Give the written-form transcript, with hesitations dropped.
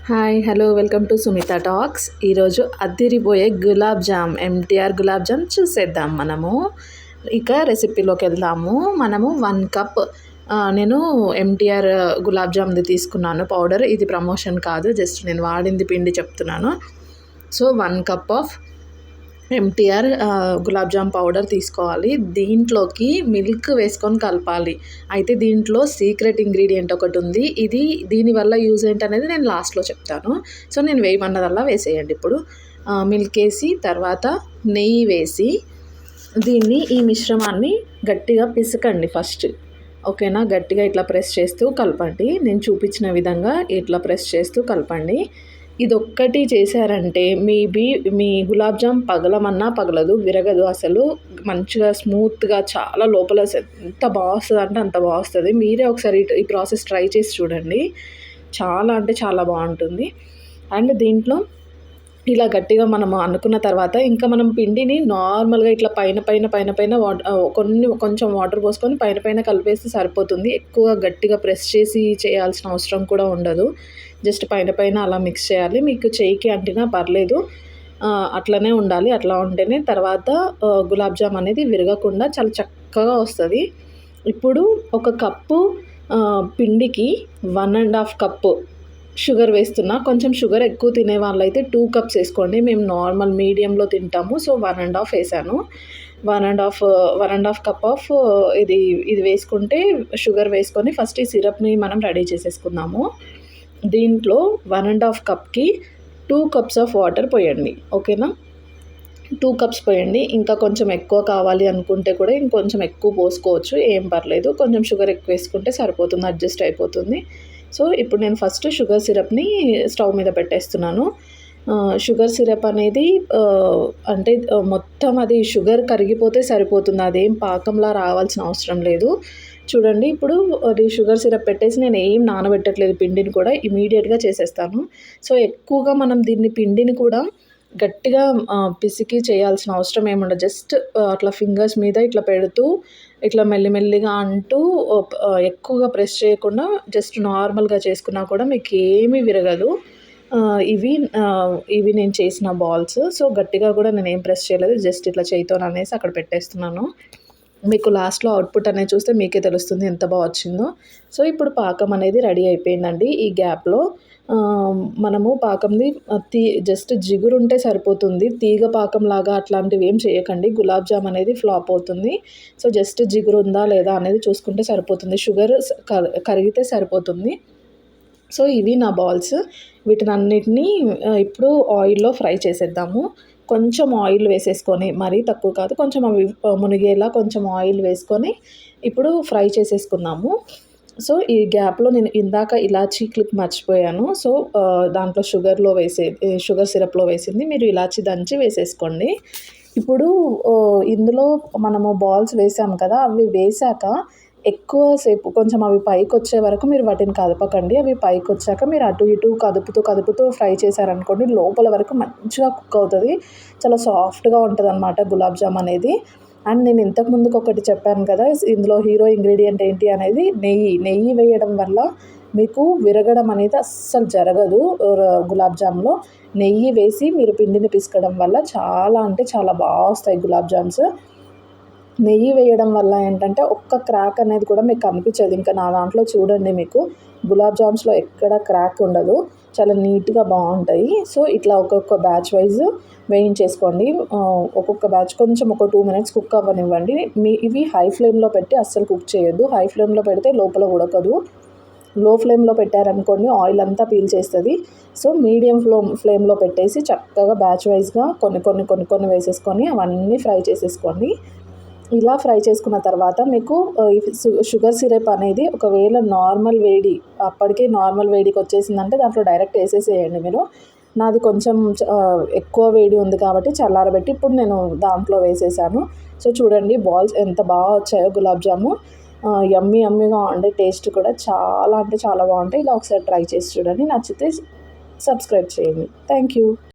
Hi hello welcome to Sumitha talks. ఈరోజు అదిరిపోయే gulab jam MTR gulab jam చూసేద్దాం. మనము ఇక రెసిపీలోకి వెళ్దాము. మనము 1 కప్ నేను ఎంటీఆర్ గులాబ్ జామ్ది తీసుకున్నాను పౌడర్. ఇది ప్రమోషన్ కాదు, జస్ట్ నేను వాడింది పిండి చెప్తున్నాను. So 1 cup of MTR gulab jam powder తీసుకోవాలి. దీంట్లోకి మిల్క్ వేసుకొని కలపాలి. అయితే దీంట్లో సీక్రెట్ ఇంగ్రీడియంట్ ఒకటి ఉంది. దీనివల్ల యూజ్ ఏంటనేది నేను లాస్ట్లో చెప్తాను. సో నేను వేయమన్నదల్లా వేసేయండి. ఇప్పుడు మిల్క్ వేసి తర్వాత నెయ్యి వేసి ఈ మిశ్రమాన్ని గట్టిగా పిసకండి ఫస్ట్. ఓకేనా? గట్టిగా ఇట్లా ప్రెస్ చేస్తూ కలపండి. నేను చూపించిన విధంగా ఇట్లా ప్రెస్ చేస్తూ కలపండి. ఇదొక్కటి చేశారంటే మీ గులాబ్ జామ్ పగలమన్నా పగలదు, విరగదు. అసలు మంచిగా స్మూత్గా చాలా లోపల ఎంత బాగా వస్తుంది అంటే అంత బాగా వస్తుంది. మీరే ఒకసారి ఈ ప్రాసెస్ ట్రై చేసి చూడండి. చాలా అంటే చాలా బాగుంటుంది. అండ్ దీంట్లో ఇలా గట్టిగా మనం అనుకున్న తర్వాత ఇంకా మనం పిండిని నార్మల్గా ఇట్లా పైన కొంచెం వాటర్ పోసుకొని పైన కలిపేస్తే సరిపోతుంది. ఎక్కువ గట్టిగా ప్రెస్ చేసి చేయాల్సిన అవసరం కూడా ఉండదు. జస్ట్ పైన అలా మిక్స్ చేయాలి. మీకు చేయికి అంటినా పర్లేదు, అట్లనే ఉండాలి. అట్లా ఉంటేనే తర్వాత గులాబ్ జామ్ అనేది విరగకుండా చాలా చక్కగా వస్తుంది. ఇప్పుడు ఒక కప్పు పిండికి 1.5 కప్పు షుగర్ వేస్తున్నా. కొంచెం షుగర్ ఎక్కువ తినే వాళ్ళైతే 2 కప్స్ వేసుకోండి. మేము నార్మల్ మీడియంలో తింటాము. సో 1.5 వేసాను. 1.5 కప్ ఆఫ్ ఇది వేసుకుంటే షుగర్ వేసుకొని ఫస్ట్ ఈ సిరప్ని మనం రెడీ చేసేసుకుందాము. దీంట్లో 1.5 కప్కి 2 కప్స్ ఆఫ్ వాటర్ పోయండి. ఓకేనా? 2 కప్స్ పోయండి. ఇంకా కొంచెం ఎక్కువ కావాలి అనుకుంటే కూడా ఇంకొంచెం ఎక్కువ పోసుకోవచ్చు, ఏం పర్లేదు. కొంచెం షుగర్ ఎక్కువ వేసుకుంటే సరిపోతుంది, అడ్జస్ట్ అయిపోతుంది. సో ఇప్పుడు నేను ఫస్ట్ షుగర్ సిరప్ని స్టవ్ మీద పెట్టేస్తున్నాను. షుగర్ సిరప్ అనేది అంటే మొత్తం అది షుగర్ కరిగిపోతే సరిపోతుంది, అదేం పాకంలా రావాల్సిన అవసరం లేదు. చూడండి, ఇప్పుడు అది షుగర్ సిరప్ పెట్టేసి నేను ఏం నానబెట్టట్లేదు, పిండిని కూడా ఇమీడియట్గా చేసేస్తాను. సో ఎక్కువగా మనం పిండిని కూడా గట్టిగా పిసికి చేయాల్సిన అవసరం ఏముండదు. జస్ట్ అట్లా ఫింగర్స్ మీద ఇట్లా పెడుతూ ఇట్లా మెల్లిమెల్లిగా అంటూ ఎక్కువగా ప్రెస్ చేయకుండా జస్ట్ నార్మల్గా చేసుకున్నా కూడా మీకు ఏమీ విరగదు. ఇవి నేను చేసిన బాల్స్. సో గట్టిగా కూడా నేను ఏం ప్రెస్ చేయలేదు, జస్ట్ ఇట్లా చేయితో అనేసి అక్కడ పెట్టేస్తున్నాను. మీకు లాస్ట్లో అవుట్పుట్ అనేది చూస్తే మీకే తెలుస్తుంది ఎంత బాగా వచ్చిందో. సో ఇప్పుడు పాకం అనేది రెడీ అయిపోయిందండి. ఈ గ్యాప్లో మనము పాకంది జస్ట్ జిగురు ఉంటే సరిపోతుంది. తీగ పాకం లాగా అట్లాంటివి ఏం చేయకండి, గులాబ్ జామ్ అనేది ఫ్లాప్ అవుతుంది. సో జస్ట్ జిగురు ఉందా లేదా అనేది చూసుకుంటే సరిపోతుంది. షుగర్ కరిగితే సరిపోతుంది. సో ఇవి నా బాల్స్. వీటినన్నిటినీ ఇప్పుడు ఆయిల్లో ఫ్రై చేసేద్దాము. కొంచెం ఆయిల్ వేసేసుకొని, మరీ తక్కువ కాదు, కొంచెం అవి మునిగేలా కొంచెం ఆయిల్ వేసుకొని ఇప్పుడు ఫ్రై చేసేసుకుందాము. సో ఈ గ్యాప్లో నేను ఇందాక ఇలాచీ క్లిప్ మర్చిపోయాను. సో దాంట్లో షుగర్ సిరప్లో వేసింది మీరు ఇలాచీ దంచి వేసేసుకోండి. ఇప్పుడు ఇందులో మనము బాల్స్ వేసాము కదా, అవి వేసాక ఎక్కువసేపు కొంచెం అవి పైకి వచ్చే వరకు మీరు వాటిని కదపకండి. అవి పైకి వచ్చాక మీరు అటు ఇటు కదుపుతూ ఫ్రై చేశారనుకోండి, లోపల వరకు మంచిగా కుక్ అవుతుంది. చాలా సాఫ్ట్గా ఉంటుంది అన్నమాట గులాబ్ జామ్ అనేది. అండ్ నేను ఇంతకుముందుకు ఒకటి చెప్పాను కదా, ఇందులో హీరో ఇంగ్రీడియంట్ ఏంటి అనేది నెయ్యి వేయడం వల్ల మీకు విరగడం అనేది అస్సలు జరగదు. గులాబ్ జామ్లో నెయ్యి వేసి మీరు పిండిని పిసకడం వల్ల చాలా అంటే చాలా బాగా వస్తాయి గులాబ్ జామ్స్. నెయ్యి వేయడం వల్ల ఏంటంటే ఒక్క క్రాక్ అనేది కూడా మీకు కనిపించదు. ఇంకా నా దాంట్లో చూడండి, మీకు గులాబ్ జామ్స్లో ఎక్కడ క్రాక్ ఉండదు, చాలా నీట్గా బాగుంటాయి. సో ఇట్లా ఒక్కొక్క బ్యాచ్ వైజ్ వేయించేసుకోండి. ఒక్కొక్క బ్యాచ్ కొంచెం ఒక 2 మినిట్స్ కుక్ అవ్వనివ్వండి. ఇవి హై ఫ్లేమ్లో పెట్టి అస్సలు కుక్ చేయొద్దు. హై ఫ్లేమ్లో పెడితే లోపల ఉడకదు. లో ఫ్లేమ్లో పెట్టారనుకోండి ఆయిల్ అంతా పీల్చేస్తుంది. సో మీడియం ఫ్లేమ్లో పెట్టేసి చక్కగా బ్యాచ్ వైజ్గా కొన్ని వేసేసుకొని అవన్నీ ఫ్రై చేసేసుకోండి. ఇలా ఫ్రై చేసుకున్న తర్వాత మీకు షుగర్ సిరప్ అనేది ఒకవేళ అప్పటికే నార్మల్ వేడికి వచ్చేసిందంటే దాంట్లో డైరెక్ట్ వేసేసేయండి మీరు. నాది కొంచెం ఎక్కువ వేడి ఉంది కాబట్టి చల్లారబెట్టి ఇప్పుడు నేను దాంట్లో వేసేసాను. సో చూడండి బాల్స్ ఎంత బాగా వచ్చాయో గులాబ్ జాము. యమ్మీగా ఉండే, టేస్ట్ కూడా చాలా అంటే చాలా బాగుంటాయి. ఇలా ఒకసారి ట్రై చేసి చూడండి. నచ్చితే సబ్స్క్రైబ్ చేయండి. Thank you.